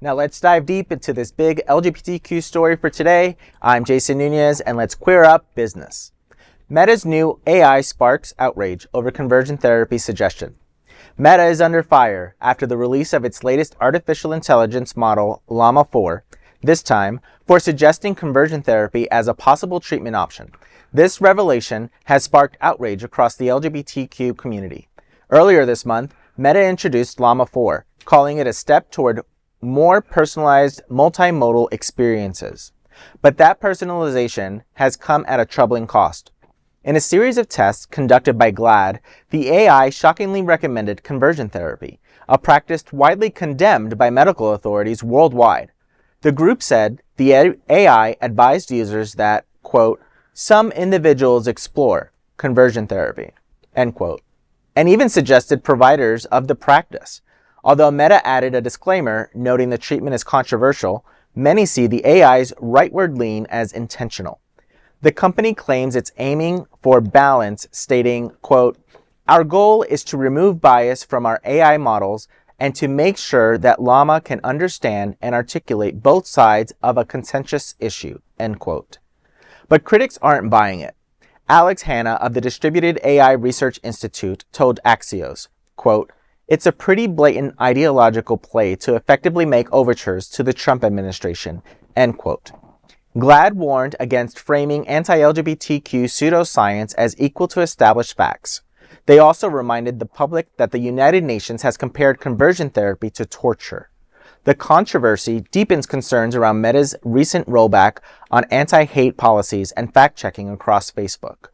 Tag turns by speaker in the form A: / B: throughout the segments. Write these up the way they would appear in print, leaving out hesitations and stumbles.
A: Now let's dive deep into this big LGBTQ story for today. I'm Jason Nunez, and let's queer up business. Meta's new AI sparks outrage over conversion therapy suggestion. Meta is under fire after the release of its latest artificial intelligence model, Llama 4, this time for suggesting conversion therapy as a possible treatment option. This revelation has sparked outrage across the LGBTQ community. Earlier this month, Meta introduced Llama 4, calling it a step toward more personalized multimodal experiences. But that personalization has come at a troubling cost. In a series of tests conducted by GLAAD, the AI shockingly recommended conversion therapy, a practice widely condemned by medical authorities worldwide. The group said the AI advised users that, quote, some individuals explore conversion therapy, end quote, and even suggested providers of the practice. Although Meta added a disclaimer noting the treatment is controversial, many see the AI's rightward lean as intentional. The company claims it's aiming for balance, stating, quote, our goal is to remove bias from our AI models and to make sure that Llama can understand and articulate both sides of a contentious issue, end quote. But critics aren't buying it. Alex Hanna of the Distributed AI Research Institute told Axios, quote, it's a pretty blatant ideological play to effectively make overtures to the Trump administration, end quote. GLAAD warned against framing anti-LGBTQ pseudoscience as equal to established facts. They also reminded the public that the United Nations has compared conversion therapy to torture. The controversy deepens concerns around Meta's recent rollback on anti-hate policies and fact-checking across Facebook.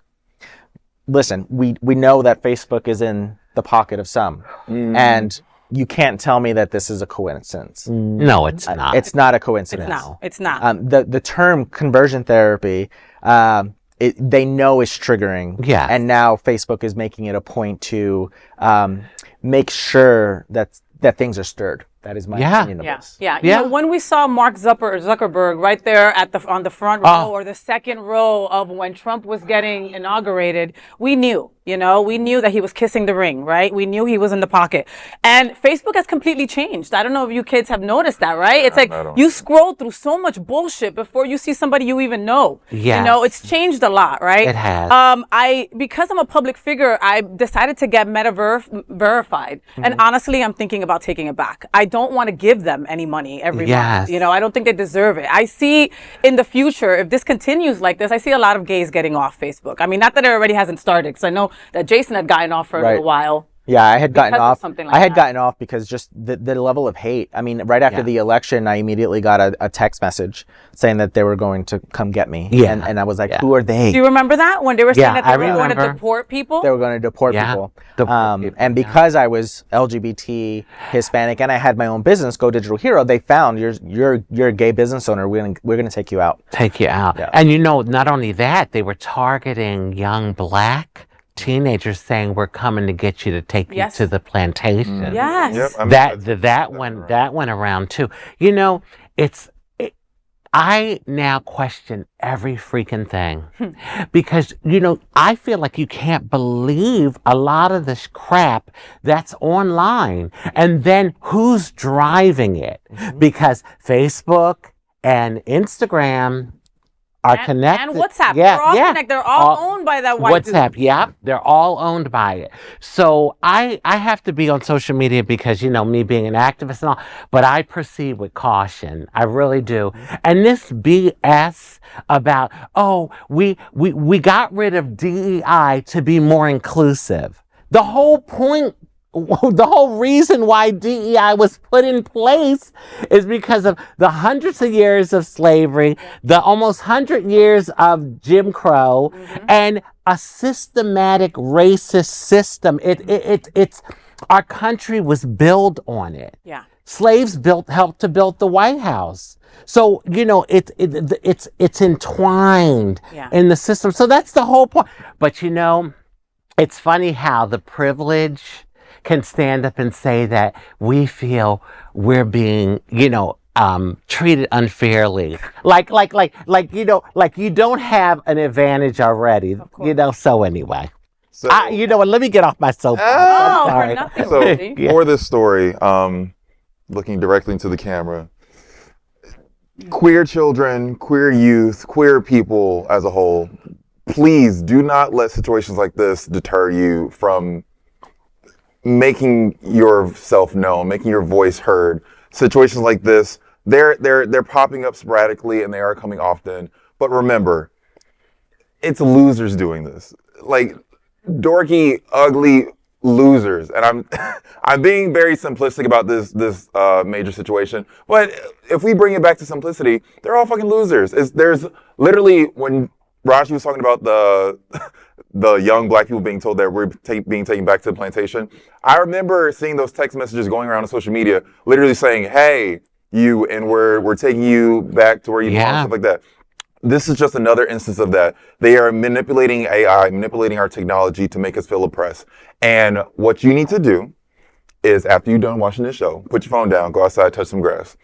A: Listen, we know that Facebook is in the pocket of some, and you can't tell me that this is a coincidence.
B: No, it's not.
A: It's not a coincidence.
C: No, it's not.
A: The term conversion therapy, they know is triggering.
B: Yeah.
A: And now Facebook is making it a point to make sure that things are stirred. That is my opinion of this.
C: Yeah. You know, when we saw Mark Zuckerberg right there on the front row or the second row of when Trump was getting inaugurated, we knew that he was kissing the ring, right? We knew he was in the pocket. And Facebook has completely changed. I don't know if you kids have noticed that, right? It's like you scroll through so much bullshit before you see somebody you even know.
B: Yes.
C: You know, it's changed a lot, right?
B: It has.
C: Because I'm a public figure, I decided to get Meta verified. And honestly, I'm thinking about taking it back. I don't want to give them any money every month. You know, I don't think they deserve it. I see in the future, if this continues like this, I see a lot of gays getting off Facebook. I mean, not that it already hasn't started, because I know that Jason had gotten off for a little while.
A: Yeah, I had gotten off.
C: I had
A: gotten off because just the level of hate. I mean, right after the election, I immediately got a text message saying that they were going to come get me. Yeah. And I was like, who are they?
C: Do you remember that? When they were saying that they were going to deport people?
A: They were going to deport people. And because I was LGBT, Hispanic, and I had my own business, Go Digital Hero, they found you're a gay business owner. We're gonna take you out.
B: Yeah. And you know, not only that, they were targeting young black teenagers, saying we're coming to get you to take you to the plantation.
C: Yes.
B: Yep, that went around too. You know, I now question every freaking thing because, you know, I feel like you can't believe a lot of this crap that's online, and then who's driving it, because Facebook and Instagram are connected.
C: And WhatsApp. They're all connected. They're all owned by that white
B: WhatsApp,
C: dude.
B: They're all owned by it. So I have to be on social media because, you know, me being an activist and all, but I proceed with caution. I really do. And this BS about, we got rid of DEI to be more inclusive. The whole point, the whole reason why DEI was put in place is because of the hundreds of years of slavery, the almost 100 years of Jim Crow, and a systematic racist system. It's our country was built on it.
C: Yeah.
B: Slaves helped to build the White House. So, you know, it's entwined in the system. So that's the whole point. But, you know, it's funny how the privilege can stand up and say that we feel we're being, you know, treated unfairly. Like, you know, like you don't have an advantage already, you know, so anyway. So, you know what, let me get off my soapbox.
C: For nothing.
D: So for this story, looking directly into the camera, queer children, queer youth, queer people as a whole, please do not let situations like this deter you from making yourself known, making your voice heard. Situations like this, they're popping up sporadically and they are coming often. But remember, it's losers doing this. Like dorky, ugly losers. And I'm I'm being very simplistic about this major situation. But if we bring it back to simplicity, they're all fucking losers. There's literally, when Raji was talking about the young black people being told that we're being taken back to the plantation, I remember seeing those text messages going around on social media, literally saying, "Hey, you, and we're taking you back to where you belong," stuff like that. This is just another instance of that. They are manipulating AI, manipulating our technology to make us feel oppressed. And what you need to do is, after you're done watching this show, put your phone down, go outside, touch some grass.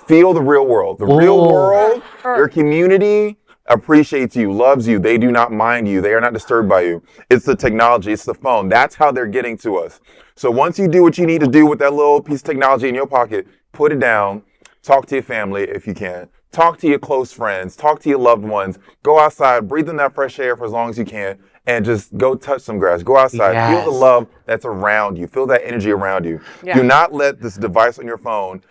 D: Feel the real world. The real world, your community appreciates you, loves you. They do not mind you. They are not disturbed by you. It's the technology. It's the phone. That's how they're getting to us. So once you do what you need to do with that little piece of technology in your pocket, put it down. Talk to your family if you can. Talk to your close friends. Talk to your loved ones. Go outside. Breathe in that fresh air for as long as you can. And just go touch some grass. Go outside. Feel the love that's around you. Feel that energy around you. Do not let this device on your phone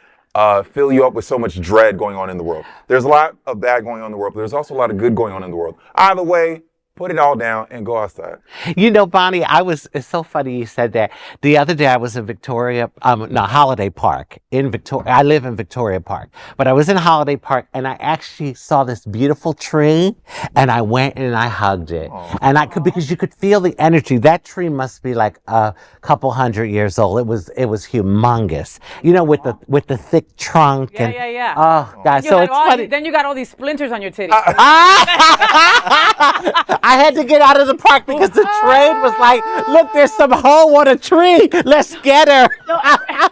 D: fill you up with so much dread going on in the world. There's a lot of bad going on in the world, but there's also a lot of good going on in the world. Either way, put it all down and go outside.
B: You know, Bonnie, it's so funny you said that. The other day I was in Holiday Park in Victoria. I live in Victoria Park, but I was in Holiday Park and I actually saw this beautiful tree and I went and I hugged it. Aww. And because you could feel the energy. That tree must be like a couple hundred years old. It was humongous. You know, with the thick trunk.
C: Yeah.
B: Oh, God. So it's funny.
C: Then you got all these splinters on your titties.
B: I had to get out of the park because the train was like, look, there's some hoe on a tree. Let's get her.
C: No,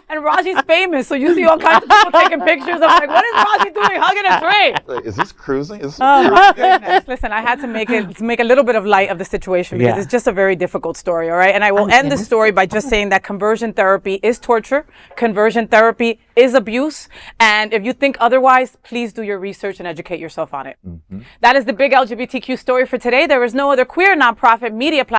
C: and Raji's famous, so you see all kinds of people taking pictures. I'm like, what is Raji doing hugging a tree?
D: Is this cruising?
C: Oh my goodness. Listen, I had to make a little bit of light of the situation because it's just a very difficult story, all right? And I will end the story by just saying that conversion therapy is torture. Conversion therapy is abuse. And if you think otherwise, please do your research and educate yourself on it. That is the big LGBTQ story for today. There is no other queer nonprofit media platform